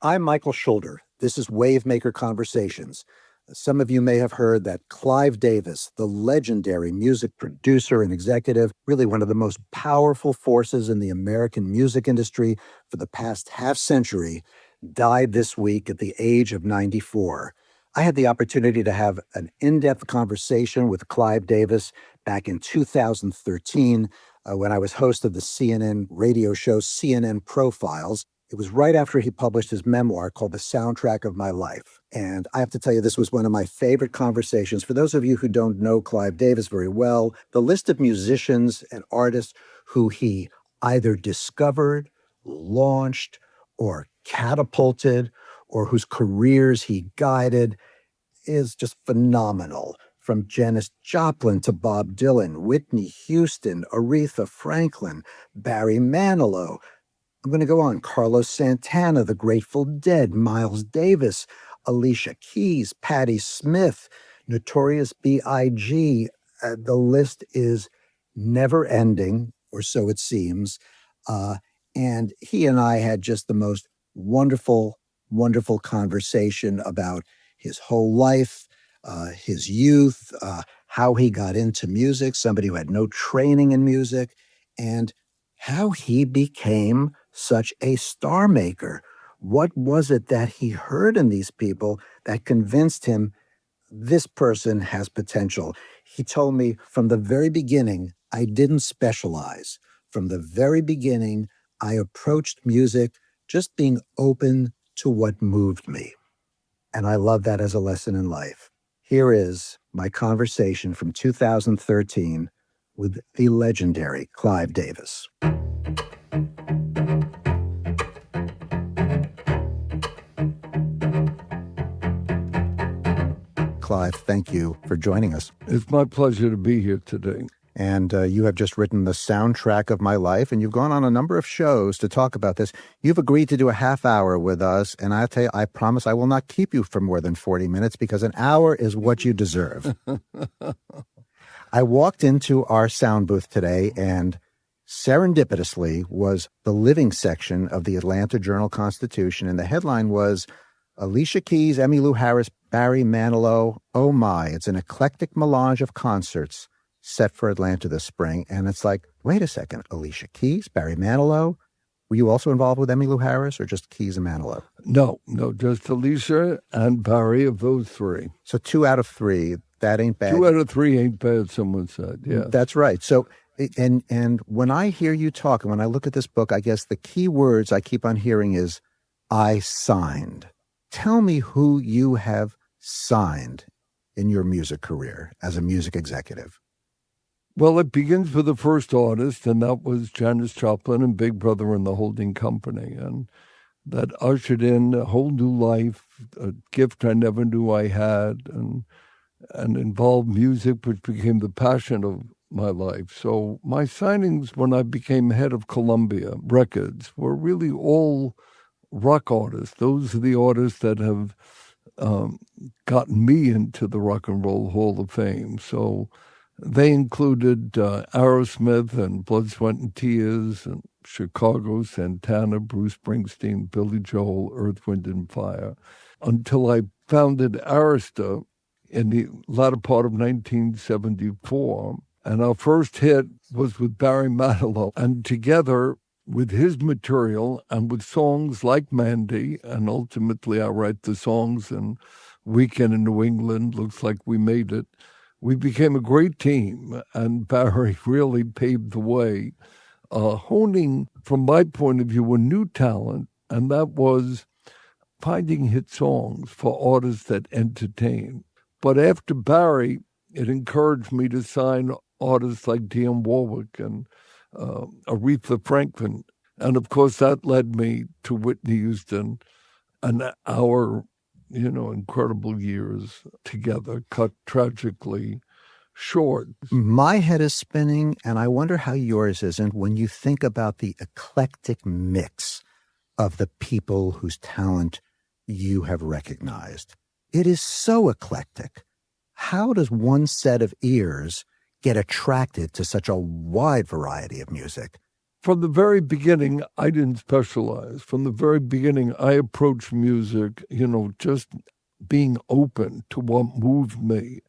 I'm Michael Schulder. This is Wavemaker Conversations. Some of you may have heard that Clive Davis, the legendary music producer and executive, really one of the most powerful forces in the American music industry for the past half century, died this week at the age of 94. I had the opportunity to have an in-depth conversation with Clive Davis back in 2013 when I was host of the CNN radio show CNN Profiles. It was right after he published his memoir called The Soundtrack of My Life. And I have to tell you, this was one of my favorite conversations. For those of you who don't know Clive Davis very well, the list of musicians and artists who he either discovered, launched, or catapulted, or whose careers he guided is just phenomenal. From Janis Joplin to Bob Dylan, Whitney Houston, Aretha Franklin, Barry Manilow. I'm going to go on. Carlos Santana, The Grateful Dead, Miles Davis, Alicia Keys, Patti Smith, Notorious B.I.G. The list is never ending, or so it seems. And he and I had just the most wonderful, wonderful conversation about his whole life, his youth, how he got into music, somebody who had no training in music, and how he became such a star maker. What was it that he heard in these people that convinced him this person has potential? He told me from the very beginning, I didn't specialize. From the very beginning, I approached music just being open to what moved me. And I love that as a lesson in life. Here is my conversation from 2013 with the legendary Clive Davis. Clive, thank you for joining us. It's my pleasure to be here today. And you have just written The Soundtrack of My Life, and you've gone on a number of shows to talk about this. You've agreed to do a half hour with us, and I'll tell you, I promise I will not keep you for more than 40 minutes because an hour is what you deserve. I walked into our sound booth today, and serendipitously was the living section of the Atlanta Journal-Constitution, and the headline was Alicia Keys, Emmylou Harris, Barry Manilow. Oh my, it's an eclectic melange of concerts set for Atlanta this spring. And it's like, wait a second, Alicia Keys, Barry Manilow. Were you also involved with Emmylou Harris or just Keys and Manilow? No, just Alicia and Barry, of those three. So 2 out of 3, that ain't bad. 2 out of 3 ain't bad, someone said, yeah. That's right. So, and when I hear you talk, and when I look at this book, I guess the key words I keep on hearing is, I signed. Tell me who you have signed in your music career as a music executive. Well, it begins with the first artist, and that was Janis Joplin and Big Brother and the Holding Company. And that ushered in a whole new life, a gift I never knew I had, and involved music, which became the passion of my life. So my signings when I became head of Columbia Records were really all rock artists. Those are the artists that have gotten me into the Rock and Roll Hall of Fame. So they included Aerosmith and Blood, Sweat and Tears, and Chicago, Santana, Bruce Springsteen, Billy Joel, Earth, Wind and Fire, until I founded Arista in the latter part of 1974. And our first hit was with Barry Manilow. And together with his material and with songs like Mandy, and ultimately I write the songs and Weekend in New England, Looks Like We Made It, we became a great team, and Barry really paved the way, honing, from my point of view, a new talent, and that was finding hit songs for artists that entertain. But after Barry, it encouraged me to sign artists like Dionne Warwick and Aretha Franklin. And of course, that led me to Whitney Houston and our incredible years together, cut tragically short. My head is spinning, and I wonder how yours isn't when you think about the eclectic mix of the people whose talent you have recognized. It is so eclectic. How does one set of ears get attracted to such a wide variety of music? From the very beginning, I didn't specialize. From the very beginning, I approached music, just being open to what moved me.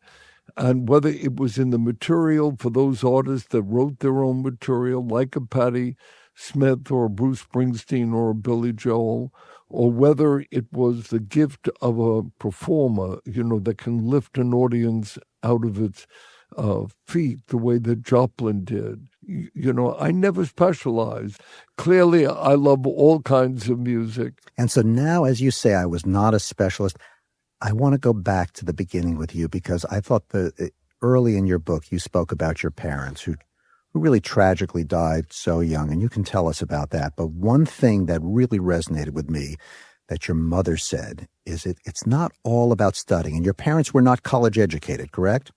And whether it was in the material for those artists that wrote their own material, like a Patti Smith or a Bruce Springsteen or a Billy Joel, or whether it was the gift of a performer, that can lift an audience out of its feet the way that Joplin did. I never specialized. Clearly, I love all kinds of music. And so now, as you say, I was not a specialist. I want to go back to the beginning with you because I thought early in your book you spoke about your parents who really tragically died so young, and you can tell us about that. But one thing that really resonated with me that your mother said is it's not all about studying. And your parents were not college educated, correct?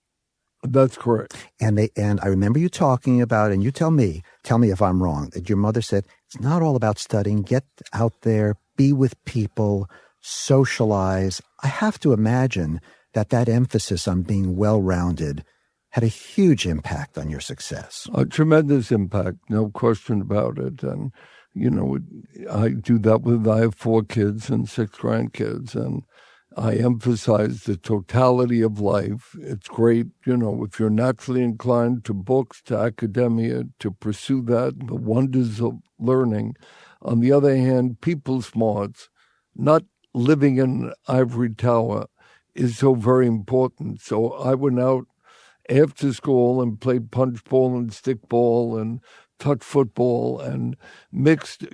That's correct. And I remember you talking about, and you tell me if I'm wrong, that your mother said, it's not all about studying. Get out there, be with people, socialize. I have to imagine that emphasis on being well-rounded had a huge impact on your success. A tremendous impact, no question about it. And, I do that I have 4 kids and 6 grandkids, and I emphasize the totality of life. It's great, if you're naturally inclined to books, to academia, to pursue that, the wonders of learning. On the other hand, people smarts, not living in an ivory tower, is so very important. So I went out after school and played punch ball and stick ball and touch football and mixed,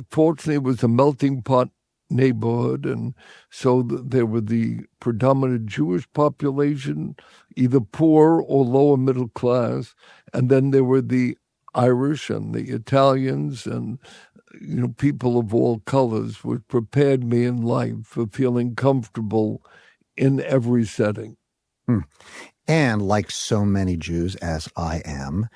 fortunately it was a melting pot neighborhood, and so there were the predominant Jewish population, either poor or lower middle class, and then there were the Irish and the Italians and people of all colors, which prepared me in life for feeling comfortable in every setting. And like so many Jews, as I am,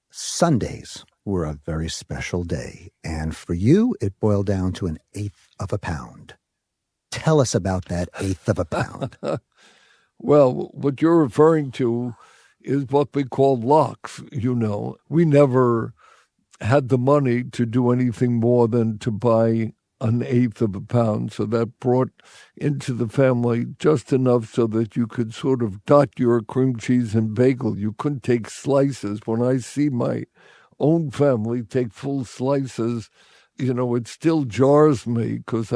Sundays were a very special day. And for you, it boiled down to an eighth of a pound. Tell us about that eighth of a pound. Well, what you're referring to is what we call locks. We never had the money to do anything more than to buy an eighth of a pound. So that brought into the family just enough so that you could sort of dot your cream cheese and bagel. You couldn't take slices. When I see my own family take full slices, it still jars me because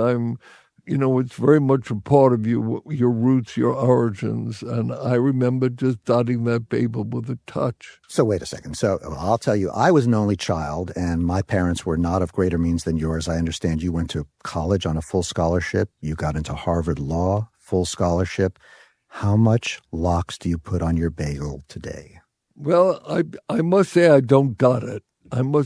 it's very much a part of you, your roots, your origins. And I remember just dotting that bagel with a touch. So wait a second. So I'll tell you, I was an only child, and my parents were not of greater means than yours. I understand you went to college on a full scholarship. You got into Harvard Law, full scholarship. How much lox do you put on your bagel today? Well, I must say I don't dot it. I've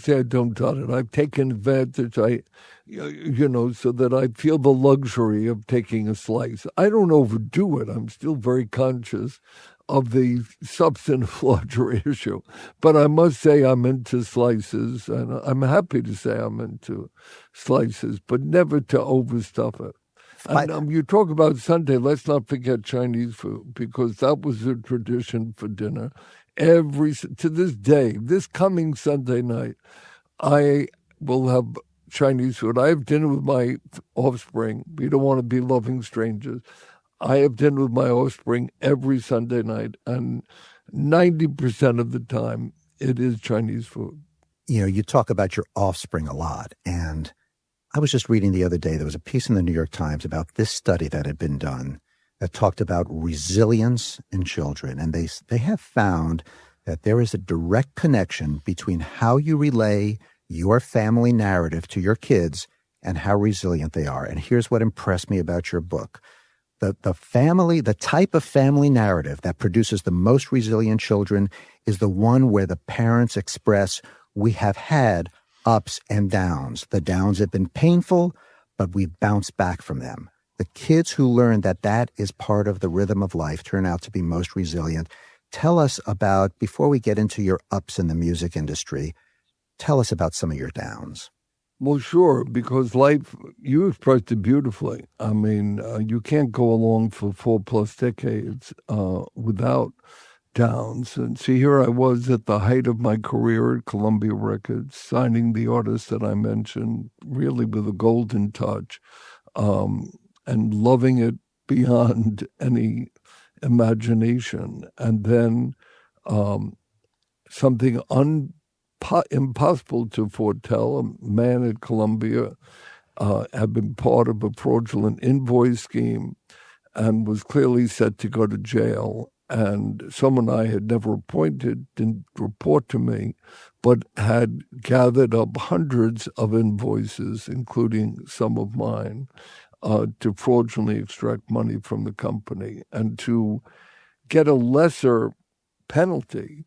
taken advantage, so that I feel the luxury of taking a slice. I don't overdo it. I'm still very conscious of the substantive luxury issue. But I must say I'm into slices, and I'm happy to say I'm into slices, but never to overstuff it. And you talk about Sunday, let's not forget Chinese food, because that was a tradition for dinner. To this day, this coming Sunday night, I will have Chinese food. I have dinner with my offspring. We don't want to be loving strangers. I have dinner with my offspring every Sunday night, and 90% of the time, it is Chinese food. You talk about your offspring a lot, and I was just reading the other day, there was a piece in the New York Times about this study that had been done that talked about resilience in children. And they have found that there is a direct connection between how you relay your family narrative to your kids and how resilient they are. And here's what impressed me about your book. The type of family narrative that produces the most resilient children is the one where the parents express, we have had ups and downs. The downs have been painful, but we've bounced back from them. The kids who learn that is part of the rhythm of life turn out to be most resilient. Tell us about, before we get into your ups in the music industry, tell us about some of your downs. Well, sure, because life, you expressed it beautifully. I mean, you can't go along for 4+ decades without downs. And see, here I was at the height of my career at Columbia Records, signing the artists that I mentioned, really with a golden touch, um, and loving it beyond any imagination. And then um, something impossible to foretell. A man at Columbia had been part of a fraudulent invoice scheme and was clearly set to go to jail. And someone I had never appointed didn't report to me, but had gathered up hundreds of invoices, including some of mine, to fraudulently extract money from the company. And to get a lesser penalty,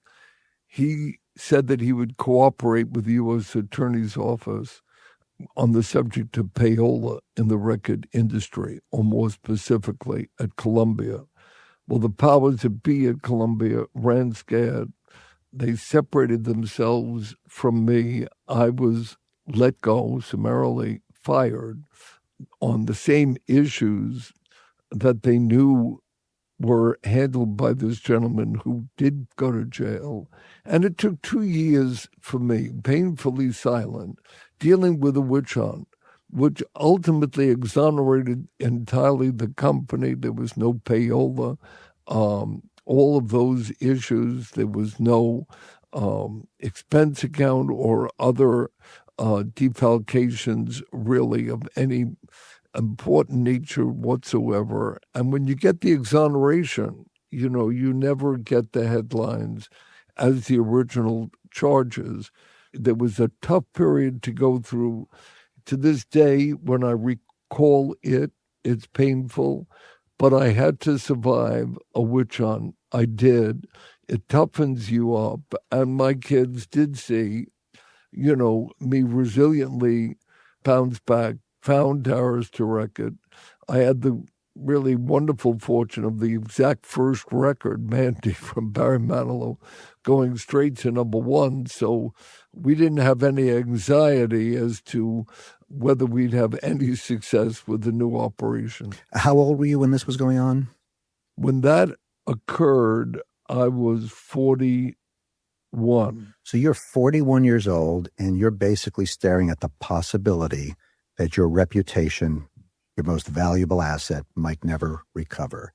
he said that he would cooperate with the U.S. Attorney's Office on the subject of payola in the record industry, or more specifically at Columbia. Well, the powers that be at Columbia ran scared. They separated themselves from me. I was let go, summarily fired, on the same issues that they knew were handled by this gentleman who did go to jail. And it took 2 years for me, painfully silent, dealing with a witch hunt, which ultimately exonerated entirely the company. There was no payola. All of those issues, there was no expense account or other defalcations really of any important nature whatsoever. And when you get the exoneration, you never get the headlines as the original charges. There was a tough period to go through. To this day, when I recall it, it's painful, but I had to survive a witch hunt. I did. It toughens you up. And my kids did see, me resiliently bounce back, found Towers to record. I had the really wonderful fortune of the exact first record, Mandy, from Barry Manilow, going straight to number one. So we didn't have any anxiety as to whether we'd have any success with the new operation. How old were you when this was going on? When that occurred, I was 41. So you're 41 years old, and you're basically staring at the possibility that your reputation, your most valuable asset, might never recover.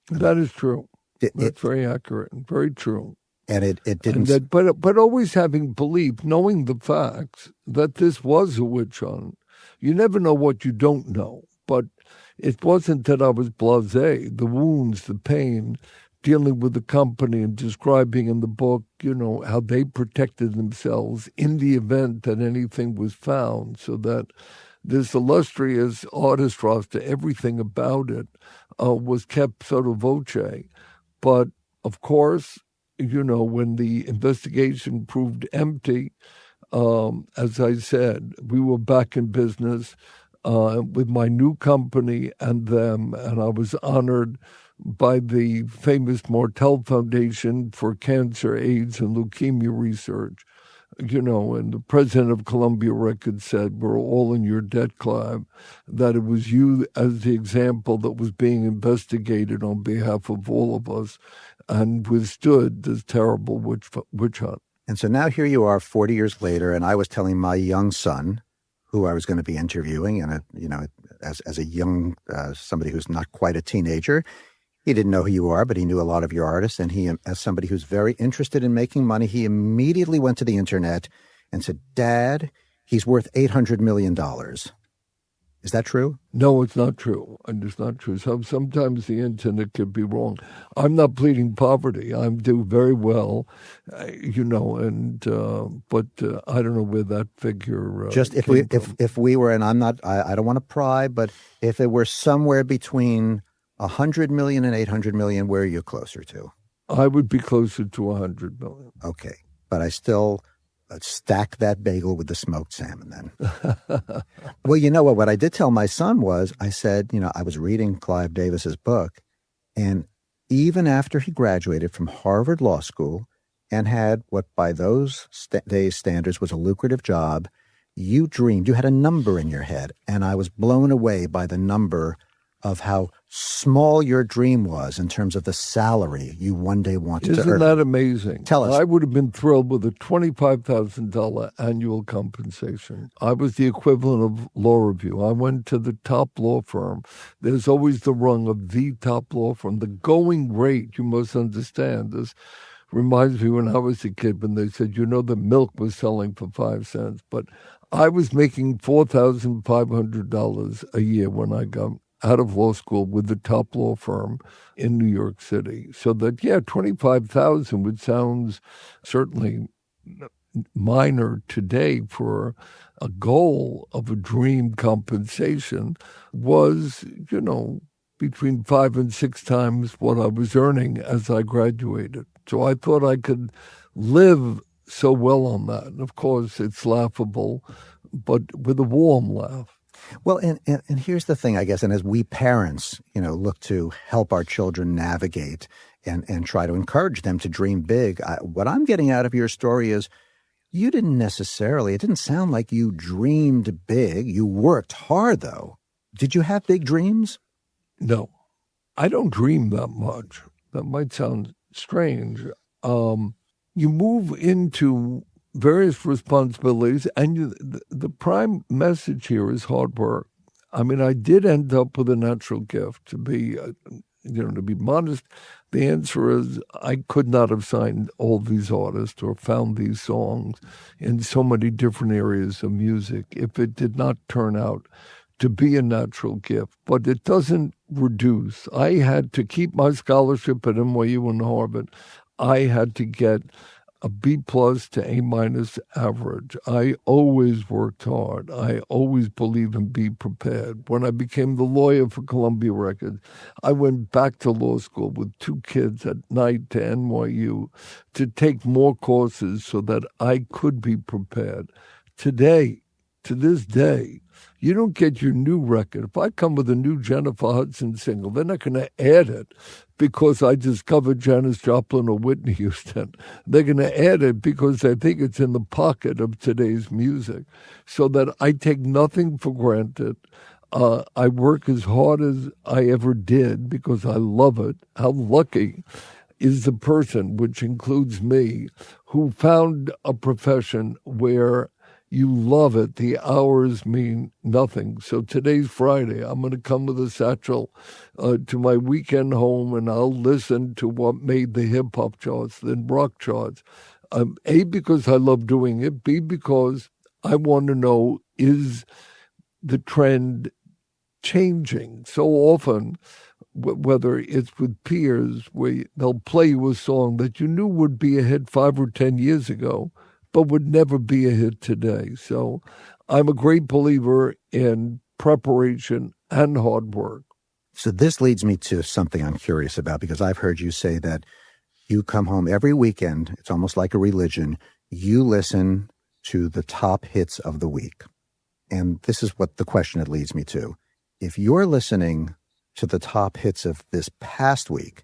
That is true. That's very accurate and very true. And it didn't. And but always having belief, knowing the facts, that this was a witch hunt. You never know what you don't know. But it wasn't that I was blasé. The wounds, the pain, dealing with the company and describing in the book, how they protected themselves in the event that anything was found, so that this illustrious artist roster, everything about it, was kept sotto voce. But of course, when the investigation proved empty, as I said, we were back in business with my new company and them, and I was honored by the famous Martel Foundation for Cancer, AIDS, and Leukemia Research. And the president of Columbia Records said, "We're all in your debt, Clive," that it was you as the example that was being investigated on behalf of all of us and withstood this terrible witch hunt. And so now here you are 40 years later, and I was telling my young son, who I was going to be interviewing, and as a young, somebody who's not quite a teenager, he didn't know who you are, but he knew a lot of your artists. And he, as somebody who's very interested in making money, he immediately went to the internet and said, "Dad, he's worth $800 million. Is that true? No, it's not true. And it's not true. Sometimes the internet could be wrong. I'm not pleading poverty. I'm doing very well, but I don't know where that figure just if we were, and I don't want to pry, but if it were somewhere between 100 million and 800 million, where are you closer to? I would be closer to 100 million. Okay, but I still stack that bagel with the smoked salmon then. Well, you know what I did tell my son was, I said, I was reading Clive Davis's book, and even after he graduated from Harvard Law School and had what by those days standards was a lucrative job, you had a number in your head, and I was blown away by the number of how small your dream was in terms of the salary you one day wanted to Isn't earn. that amazing? Tell us. I would have been thrilled with a $25,000 annual compensation. I was the equivalent of law review. I went to the top law firm. There's always the rung of the top law firm. The going rate, you must understand, this reminds me when I was a kid when they said, the milk was selling for 5 cents. But I was making $4,500 a year when I got out of law school with the top law firm in New York City. So that, 25,000 would sound certainly minor today for a goal of a dream compensation was, between 5 and 6 times what I was earning as I graduated. So I thought I could live so well on that. And of course, it's laughable, but with a warm laugh. Well, and here's the thing, I guess, and as we parents, look to help our children navigate and try to encourage them to dream big, what I'm getting out of your story is you didn't necessarily, it didn't sound like you dreamed big. You worked hard, though. Did you have big dreams? No, I don't dream that much. That might sound strange. You move into various responsibilities, and the prime message here is hard work. I mean, I did end up with a natural gift. To be, to be modest, the answer is I could not have signed all these artists or found these songs in so many different areas of music if it did not turn out to be a natural gift. But it doesn't reduce. I had to keep my scholarship at NYU and Harvard. I had to get a B plus to A minus average. I always worked hard. I always believed in be prepared. When I became the lawyer for Columbia Records, I went back to law school with 2 kids at night to NYU to take more courses so that I could be prepared. Today, to this day, you don't get your new record. If I come with a new Jennifer Hudson single, they're not going to add it because I discovered Janis Joplin or Whitney Houston. They're going to add it because I think it's in the pocket of today's music. So that I take nothing for granted. I work as hard as I ever did because I love it. How lucky is the person, which includes me, who found a profession where you love it. The hours mean nothing. So today's Friday. I'm going to come with a satchel to my weekend home, and I'll listen to what made the hip-hop charts, then rock charts. A, because I love doing it. B, because I want to know, is the trend changing? So often, whether it's with peers, where they'll play you a song that you knew would be a hit 5 or 10 years ago, but would never be a hit today. So I'm a great believer in preparation and hard work. So this leads me to something I'm curious about, because I've heard you say that you come home every weekend. It's almost like a religion. You listen to the top hits of the week. And this is what the question it leads me to. If you're listening to the top hits of this past week,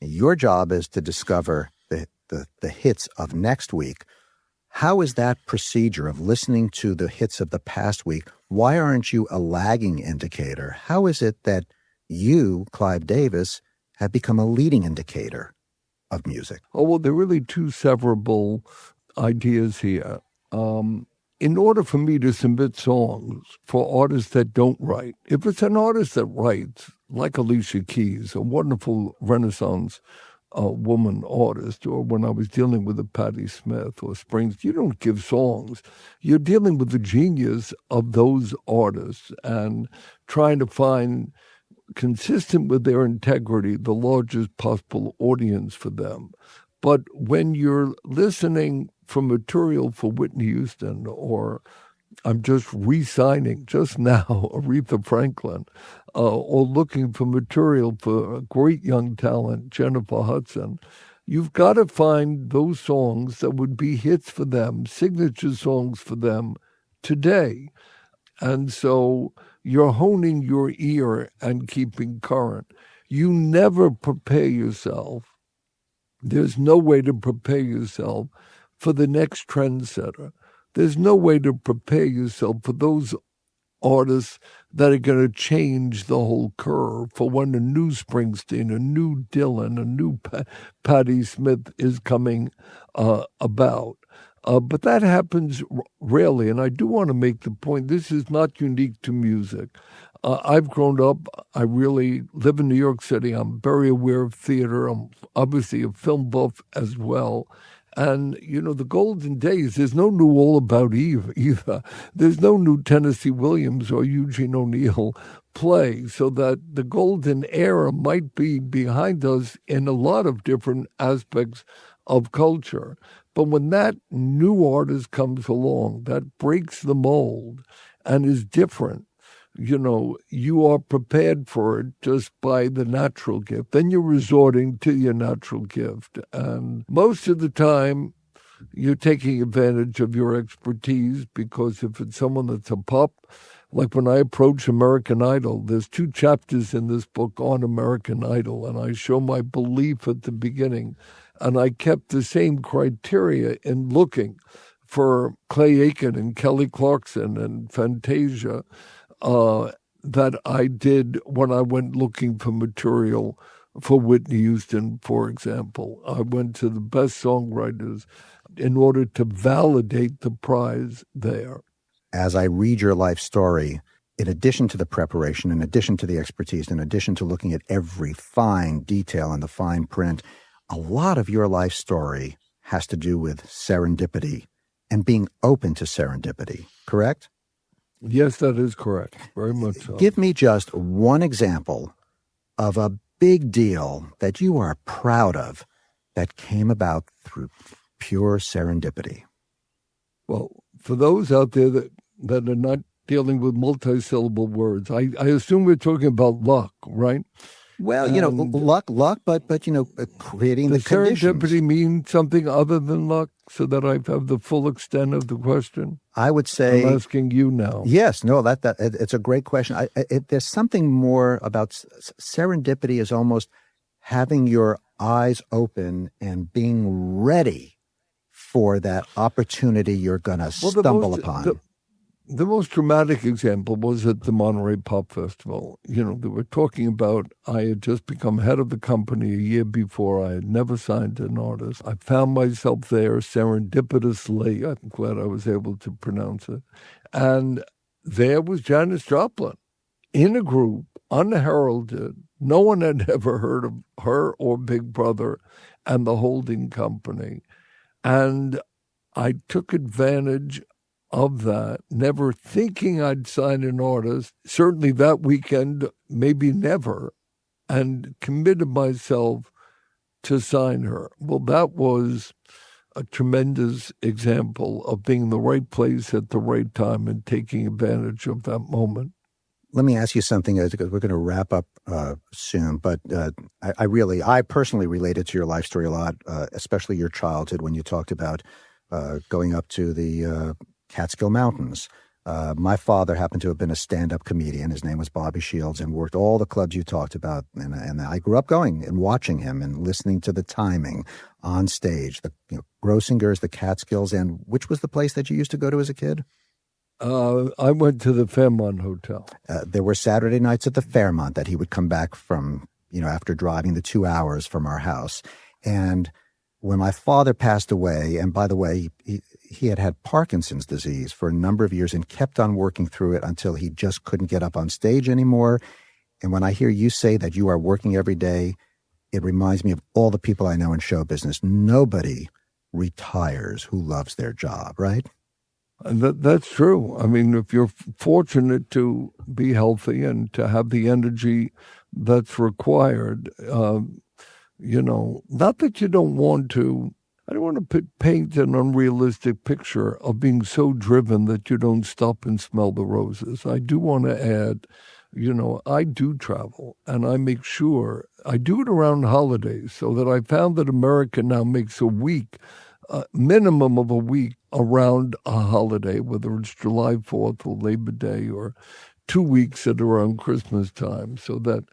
your job is to discover the hits of next week. How is that procedure of listening to the hits of the past week? Why aren't you a lagging indicator? How is it that you, Clive Davis, have become a leading indicator of music? Oh, well, there are really 2 severable ideas here. In order for me to submit songs for artists that don't write, if it's an artist that writes, like Alicia Keys, a wonderful Renaissance woman artist, or when I was dealing with a Patti Smith or Springs, you don't give songs. You're dealing with the genius of those artists and trying to find, consistent with their integrity, the largest possible audience for them. But when you're listening for material for Whitney Houston, or I'm just re-signing just now Aretha Franklin, or looking for material for a great young talent, Jennifer Hudson, you've got to find those songs that would be hits for them, signature songs for them today. And so you're honing your ear and keeping current. You never prepare yourself. There's no way to prepare yourself for the next trendsetter. There's no way to prepare yourself for those artists that are going to change the whole curve for when a new Springsteen, a new Dylan, a new Patti Smith is coming about. But that happens rarely. And I do want to make the point this is not unique to music. I've grown up, I really live in New York City. I'm very aware of theater. I'm obviously a film buff as well. And, the golden days, there's no new All About Eve either. There's no new Tennessee Williams or Eugene O'Neill play. So that the golden era might be behind us in a lot of different aspects of culture. But when that new artist comes along that breaks the mold and is different, you are prepared for it just by the natural gift. Then you're resorting to your natural gift. And most of the time, you're taking advantage of your expertise because if it's someone that's a pup, like when I approach American Idol, there's 2 chapters in this book on American Idol, and I show my belief at the beginning. And I kept the same criteria in looking for Clay Aiken and Kelly Clarkson and Fantasia that I did when I went looking for material for Whitney Houston, for example. I went to the best songwriters in order to validate the prize there. As I read your life story, in addition to the preparation, in addition to the expertise, in addition to looking at every fine detail in the fine print, a lot of your life story has to do with serendipity and being open to serendipity, correct? Yes, that is correct. Very much so. Give me just one example of a big deal that you are proud of that came about through pure serendipity. Well, for those out there that are not dealing with multi-syllable words, I assume we're talking about luck, right? Well, luck, but creating the conditions. Serendipity mean something other than luck, so that I have the full extent of the question? I would say I'm asking you now. Yes, no, that it's a great question. There's something more about serendipity is almost having your eyes open and being ready for that opportunity you're going to stumble upon. The most dramatic example was at the Monterey Pop Festival. They were talking about I had just become head of the company a year before. I had never signed an artist. I found myself there serendipitously. I'm glad I was able to pronounce it. And there was Janis Joplin in a group, unheralded. No one had ever heard of her or Big Brother and the holding company. And I took advantage of that, never thinking I'd sign an artist, certainly that weekend, maybe never, and committed myself to sign her. Well, that was a tremendous example of being in the right place at the right time and taking advantage of that moment. Let me ask you something, because we're going to wrap up soon, but I personally related to your life story a lot, especially your childhood when you talked about going up to the Catskill Mountains. My father happened to have been a stand-up comedian. His name was Bobby Shields, and worked all the clubs you talked about. And I grew up going and watching him and listening to the timing on stage, the Grossinger's, the Catskills, and which was the place that you used to go to as a kid? I went to the Fairmont Hotel. There were Saturday nights at the Fairmont that he would come back from, after driving the 2 hours from our house. And when my father passed away, and by the way, he had Parkinson's disease for a number of years and kept on working through it until he just couldn't get up on stage anymore. And when I hear you say that you are working every day, it reminds me of all the people I know in show business. Nobody retires who loves their job, right? That's true. I mean, if you're fortunate to be healthy and to have the energy that's required, not that you don't want to. I don't want to paint an unrealistic picture of being so driven that you don't stop and smell the roses. I do want to add, I do travel, and I make sure I do it around holidays, so that I found that America now makes a week, minimum of a week around a holiday, whether it's July 4th or Labor Day, or 2 weeks at around Christmas time, so that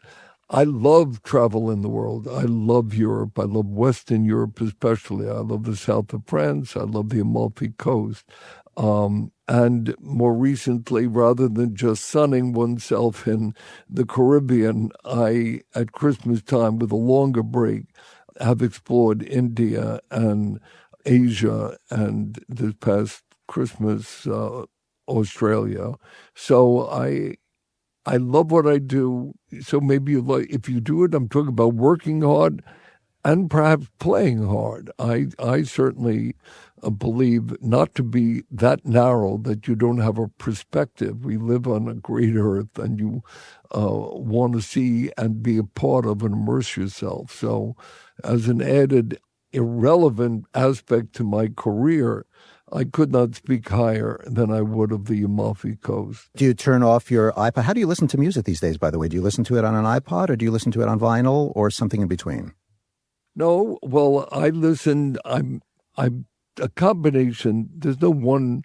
I love travel in the world. I love Europe. I love Western Europe especially. I love the south of France. I love the Amalfi Coast. And more recently, rather than just sunning oneself in the Caribbean, I, at Christmas time, with a longer break, have explored India and Asia, and this past Christmas, Australia. So I love what I do. So maybe you like, if you do it, I'm talking about working hard and perhaps playing hard. I certainly believe not to be that narrow that you don't have a perspective. We live on a great earth, and you want to see and be a part of and immerse yourself. So, as an added irrelevant aspect to my career, I could not speak higher than I would of the Amalfi Coast. Do you turn off your iPod? How do you listen to music these days, by the way? Do you listen to it on an iPod, or do you listen to it on vinyl, or something in between? No, well, I'm a combination. There's no one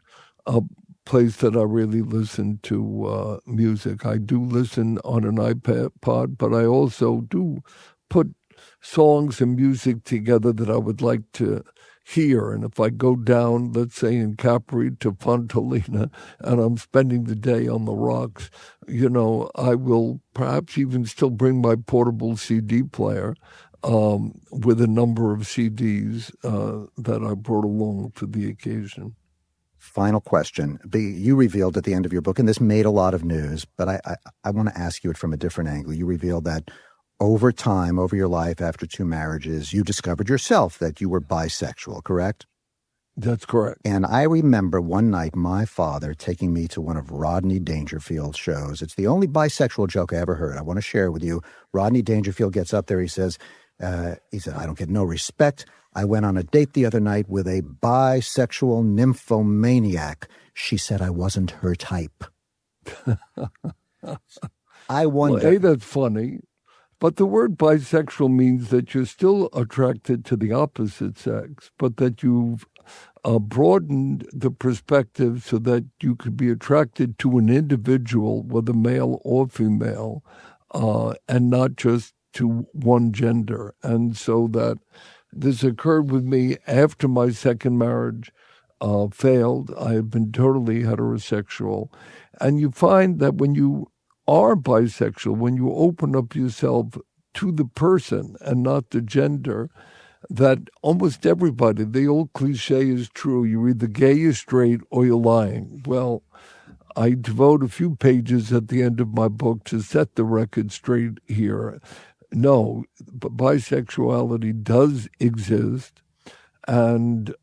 place that I really listen to music. I do listen on an iPod, but I also do put songs and music together that I would like to hear. And if I go down, let's say in Capri to Fontolina, and I'm spending the day on the rocks, I will perhaps even still bring my portable CD player with a number of CDs that I brought along for the occasion. Final question. You revealed at the end of your book, and this made a lot of news, but I want to ask you it from a different angle. You revealed that over time, over your life, after 2 marriages, you discovered yourself that you were bisexual, correct? That's correct. And I remember one night my father taking me to one of Rodney Dangerfield's shows. It's the only bisexual joke I ever heard. I want to share it with you. Rodney Dangerfield gets up there. He said, I don't get no respect. I went on a date the other night with a bisexual nymphomaniac. She said I wasn't her type. I wonder. Well, that's funny. But the word bisexual means that you're still attracted to the opposite sex, but that you've broadened the perspective so that you could be attracted to an individual, whether male or female, and not just to one gender. And so that this occurred with me after my second marriage failed. I had been totally heterosexual. And you find that when you are bisexual, when you open up yourself to the person and not the gender, that almost everybody, the old cliche is true, you're either gay, you're straight, or you're lying. Well, I devote a few pages at the end of my book to set the record straight here. No, bisexuality does exist, and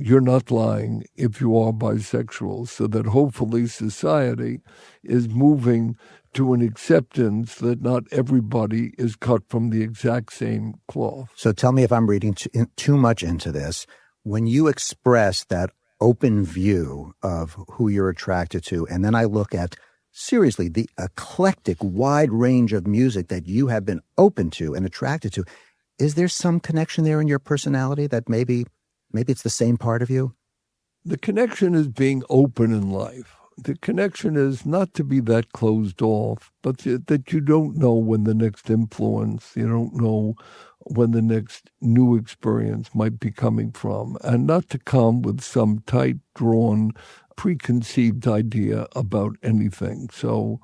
you're not lying if you are bisexual, so that hopefully society is moving to an acceptance that not everybody is cut from the exact same cloth. So tell me if I'm reading too much into this. When you express that open view of who you're attracted to, and then I look at, seriously, the eclectic, wide range of music that you have been open to and attracted to, is there some connection there in your personality that maybe it's the same part of you? The connection is being open in life. The connection is not to be that closed off, but that you don't know when the next influence, you don't know when the next new experience might be coming from, and not to come with some tight, drawn, preconceived idea about anything. So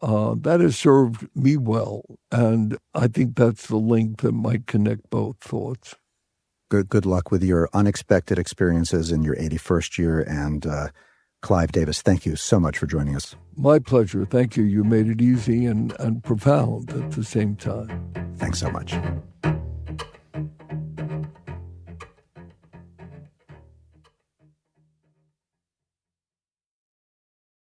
that has served me well, and I think that's the link that might connect both thoughts. Good luck with your unexpected experiences in your 81st year. And Clive Davis, thank you so much for joining us. My pleasure. Thank you. You made it easy and profound at the same time. Thanks so much.